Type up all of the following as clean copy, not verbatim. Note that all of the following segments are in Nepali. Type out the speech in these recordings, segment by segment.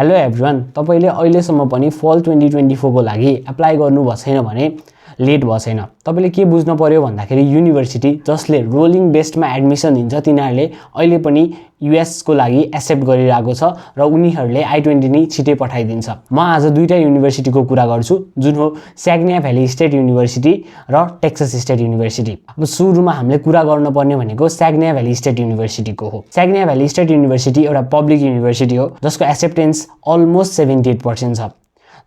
हेलो एभ्रिवान, तपाईले अहिलेसम्म पनि फल 2024 को लागि एप्लाई गर्नुभएको छैन भने लेट भएको छैन। तपाईले के बुझ्न पर्यो भन्दाखेरि युनिभर्सिटी जसले रोलिङ बेस्डमा एडमिसन दिन्छ तिनीहरूले अहिले पनि यूएस को लागि एक्सेप्ट गरिरहेको छ र उनीहरूले I-20 नै छिटै पठाइदिन्छ। म आज दुईटा युनिभर्सिटीको कुरा गर्छु, जुन हो स्याग्निया भ्याली स्टेट युनिभर्सिटी र टेक्सास स्टेट युनिभर्सिटी। अब सुरुमा हामीले कुरा गर्न पर्ने भनेको स्याग्निया भ्याली स्टेट युनिभर्सिटीको हो। स्याग्निया भ्याली स्टेट युनिभर्सिटी एउटा पब्लिक युनिभर्सिटी हो जसको एक्सेप्टेन्स अलमोस्ट 78% छ।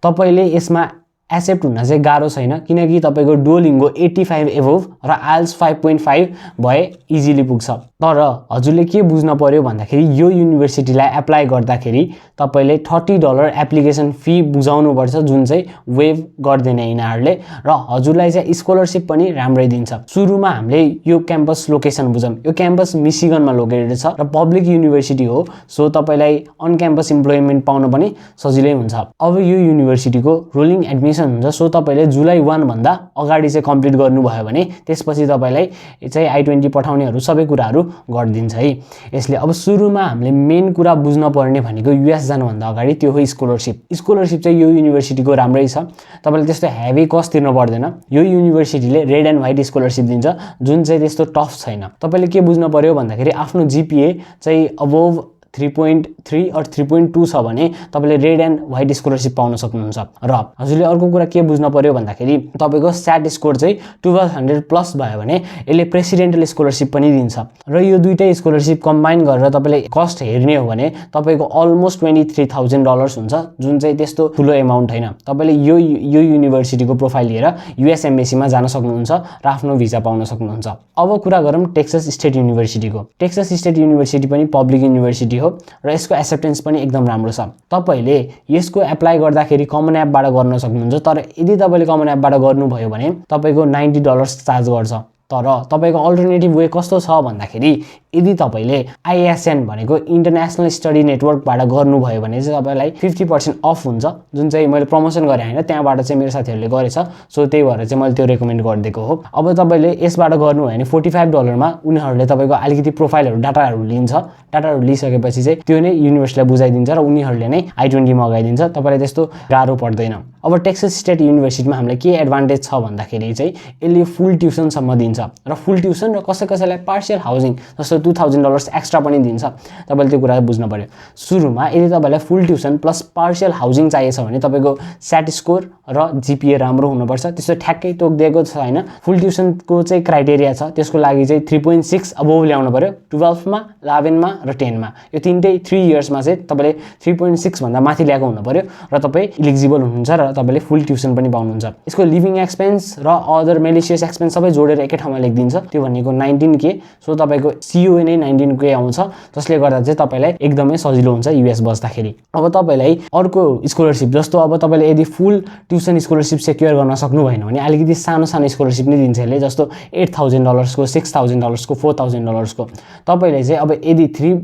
तपाईले यसमा एक्सेप्ट हुन चाहिँ गाह्रो छैन किनकि तपाईको डुओलिङ्गो 85 एभोभ र आइएल्स 5.5 भए इजिली पुग्छ। तर हजुरले के बुझ्न पर्यो भन्दाखेरि यो युनिभर्सिटीलाई एप्लाई गर्दाखेरि तपाईले $30 एप्लिकेसन फी बुझाउनु पर्छ, जुन चाहिँ वेभ गर्दैन यिनीहरूले, र हजुरलाई चाहिँ स्कलरशिप पनि राम्रै दिन्छ। सुरुमा हामीले यो क्याम्पस लोकेसन बुझौँ। यो क्याम्पस मिशिगनमा लोकेटेड छ र पब्लिक युनिभर्सिटी हो, सो तपाईलाई अन क्याम्पस इम्प्लोइमेन्ट पाउन पनि सजिलै हुन्छ। अब यो युनिभर्सिटीको रोलिङ एडमिसन हुन्छ, सो तपाईले जुलाई 1 भन्दा अगाडि चाहिँ कम्प्लिट गर्नुभयो भने त्यसपछि तपाईलाई चाहिँ I-20 पठाउनेहरू सबै कुराहरू गर्दिन्छ है यसले। अब सुरुमा हामीले मेन कुरा बुझ्न पर्ने भनेको यूएस जानुभन्दा अगाडि त्यो हो स्कलरशिप। स्कलरशिप चाहिँ यो युनिभर्सिटीको राम्रै छ, तपाईले त्यस्तो हेभी कस्ट तिर्नु पर्दैन। यो युनिभर्सिटीले रेड एन्ड व्हाइट स्कलरशिप दिन्छ, जुन चाहिँ त्यस्तो टफ छैन। तपाईले के बुझ्न पर्यो भन्दाखेरि आफ्नो जीपीए चाहिँ अबोभ 3.3 or 3.2 छ भने तपाईले रेड एन्ड व्हाइट स्कलरशिप पाउन सक्नुहुन्छ। र हजुरले अर्को कुरा के बुझ्न पर्यो भन्दाखेरि तपाईको स्याट स्कोर चाहिँ 1200 प्लस भयो भने यसले प्रेसिडेन्टल स्कलरशिप पनि दिन्छ र यो दुईटै स्कलरशिप कम्बाइन गरेर तपाईले कस्ट हेर्ने हो भने तपाईको अलमोस्ट $23,000 हुन्छ, जुन चाहिँ त्यस्तो ठुलो एमाउन्ट हैन। तपाईले यो युनिभर्सिटीको प्रोफाइल लिएर यूएस एम्बेसी मा जान सक्नुहुन्छ र आफ्नो भिजा पाउन सक्नुहुन्छ। अब कुरा गरौँ टेक्सास स्टेट युनिभर्सिटीको। टेक्सास स्टेट युनिभर्सिटी पनि पब्लिक युनिभर्सिटी हो र यसको एक्सेप्टेन्स पनि एकदम राम्रो छ। तपाईले यसको एप्लाई गर्दाखेरि कमन एपबाट गर्न सक्नुहुन्छ, तर यदि तपाईले कमन एपबाट गर्नुभयो भने तपाईको $90 चार्ज गर्छ। तर तपाईको अल्टरनेटिभ वे कस्तो छ भन्दाखेरि यदि तपाईले आईएसएन भनेको इन्टरनेशनल स्टडी नेटवर्कबाट गर्नुभयो भने चाहिँ तपाईलाई 50% अफ हुन्छ, जुन चाहिँ मैले प्रमोसन गरे हैन, त्यहाँबाट चाहिँ मेरो साथीहरुले गरेछ, सो त्यही भएर चाहिँ मैले त्यो रेकमेन्ड गरिदिएको हो। अब तपाईले यसबाट गर्नु भने $45 मा उनीहरुले तपाईको अलिकति प्रोफाइलहरु डाटाहरु लिन्छ। डाटाहरु लिइसकेपछि चाहिँ त्यो नै युनिभर्सिटीलाई बुझाइदिन्छ र उनीहरुले नै I-20 मगाइदिन्छ। तपाईलाई त्यस्तो गाह्रो पर्दैन। अब टेक्सास स्टेट युनिभर्सिटीमा हामीले के एडभान्टेज छ भन्दाखेरि चाहिँ यसले फुल ट्युसन सम्म दिन्छ र फुल ट्युसन र कसैलाई पार्शियल हाउसिङ जस्तो $2,000 एक्स्ट्रा पनि दिन्छ। तपाईले त्यो कुरा बुझ्न पर्यो। सुरुमा यदि तपाईलाई फुल ट्युसन प्लस पार्शियल हाउसिङ चाहिएको छ भने तपाईको स्याट स्कोर र जीपीए राम्रो हुनुपर्छ। त्यस्तो ठ्याक्कै तोक्दिएको छैन। फुल ट्युसनको चाहिँ क्राइटेरिया छ, त्यसको लागि चाहिँ 3.6 अबोभ ल्याउनु पर्यो 12 मा, 11 मा र 10 मा। यो तीनटै 3 इयर्समा चाहिँ तपाईले 3.6 भन्दा माथि ल्याएको हुनु पर्यो र तपाई इलिजिबल हुनुहुन्छ र तपाईले फुल ट्युसन पनि पाउनुहुन्छ। यसको लिभिङ एक्सपेन्स र अदर मेलिसियस एक्सपेन्स सबै जोडेर एकै ठाउँमा लेखिदिन्छ। त्यो भनेको 19K, सो तपाईको सीओ नै 19K आउँछ, जसले गर्दा चाहिँ तपाईलाई एकदमै सजिलो हुन्छ यूएस बस्दाखेरि। अब तपाईलाई अर्को स्कलरशिप जस्तो अब तपाईले यदि फुल ट्युसन स्कलरशिप सेक्युर गर्न सक्नु भएन भने अलिकति सानो स्कलरशिप नै दिन्छ यसले, जस्तो $8,000 को, $6,000 को, $4,000 को। तपाईले चाहिँ अब यदि 3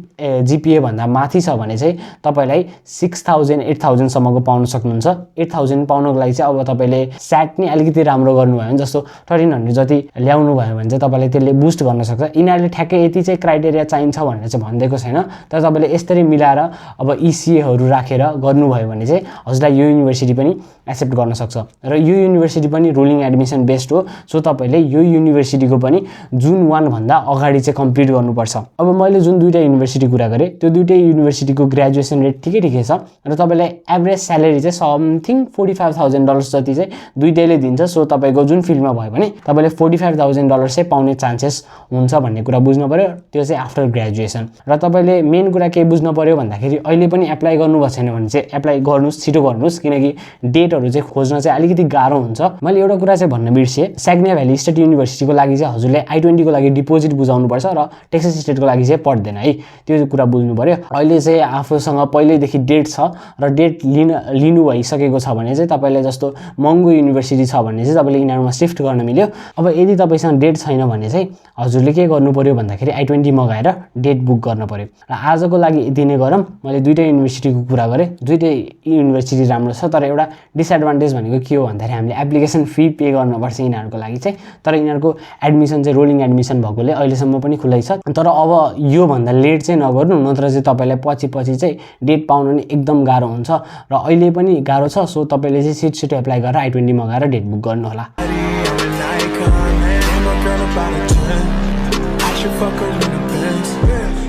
जीपीए भन्दा माथि छ भने चाहिँ तपाईलाई 6,000 8,000 सम्मको पाउन सक्नुहुन्छ। 8,000 पाउनको लागि चाहिँ अब तपाईले स्याट नै अलिकति राम्रो गर्नुभयो भने जस्तो 1300 जति ल्याउनु भयो भने चाहिँ तपाईले त्यसले बुस्ट गर्न सक्छ। यिनीहरूले ठ्याक्कै यति चाहिँ क्राइटेरिया चाहिन्छ भनेर चाहिँ भन्देको छैन, तर तपाईले यसरी मिलाएर अब ईसीएहरु राखेर गर्नुभयो भने चाहिँ हजुरलाई यो युनिभर्सिटी पनि एक्सेप्ट गर्न सक्छ। र यो युनिभर्सिटी पनि रोलिङ एडमिसन बेस्ड हो, सो तपाईले यो युनिभर्सिटीको पनि जुन 1 भन्दा अगाडि चाहिँ कम्प्लिट गर्नुपर्छ। अब मैले जुन दुईटा युनिभर्सिटी कुरा गरे त्यो दुईटै युनिभर्सिटीको ग्रेजुएसन रेट ठिकै छ र तपाईलाई एभरेज स्यालेरी चाहिँ समथिङ $45,000 जति चाहिँ दुईटैले दिन्छ। सो तपाईको जुन फिल्डमा भयो भने तपाईले $45,000 चाहिँ पाउने चान्सेस हुन्छ भन्ने कुरा बुझ्नु पर्यो। त्यो चाहिँ आफ्टर ग्रेजुएसन। र तपाईले मेन कुरा के बुझ्नु पर्यो भन्दाखेरि अहिले पनि एप्लाई गर्नुभएको छैन भने चाहिँ एप्लाई गर्नुस्, छिटो गर्नुस्, किनकि डेटहरु चाहिँ खोज्न चाहिँ अलिकति गाह्रो हुन्छ। मैले एउटा कुरा चाहिँ भन्न बिर्से, स्याग्निया भ्याली स्टेट युनिभर्सिटीको लागि चाहिँ हजुरले I-20 को लागि डिपोजिट बुझाउनु पर्छ र टेक्सास स्टेटको लागि चाहिँ पर्दैन है। त्यो कुरा बुझ्नु पर्यो। अहिले चाहिँ आफूसँग पहिल्यैदेखि डेट छ र डेट लिनु भइसकेको छ भने भने चाहिँ तपाईले जस्तो महँगो युनिभर्सिटी छ भने चाहिँ तपाईले यिनीहरुमा शिफ्ट गर्न मिल्यो। अब यदि तपाईसँग डेट छैन भने चाहिँ हजुरले के गर्नु पर्यो भन्दाखेरि I-20 मगाएर डेट बुक गर्न पर्यो। र आजको लागि यति नै गरौँ। मैले दुईटै युनिभर्सिटीको कुरा गरे, दुईटै युनिभर्सिटी राम्रो छ, तर एउटा डिसएडभान्टेज भनेको के हो भन्दाखेरि हामीले एप्लिकेसन फी पे गर्नुपर्छ यिनीहरुको लागि चाहिँ। तर यिनीहरुको एडमिसन चाहिँ रोलिङ एडमिसन भएकोले अहिलेसम्म पनि खुलै छ। तर अब यो भन्दा लेट चाहिँ नगर्नु, नत्र चाहिँ तपाईलाई पछि चाहिँ डेट पाउन नि एकदम गाह्रो हुन्छ र अहिले पनि गाह्रो छ। सो तपाईले चाहिँ छिटो एप्लाई गरेर I-20 मगाएर डेट बुक गर्नु होला। I should fuck her in the Benz.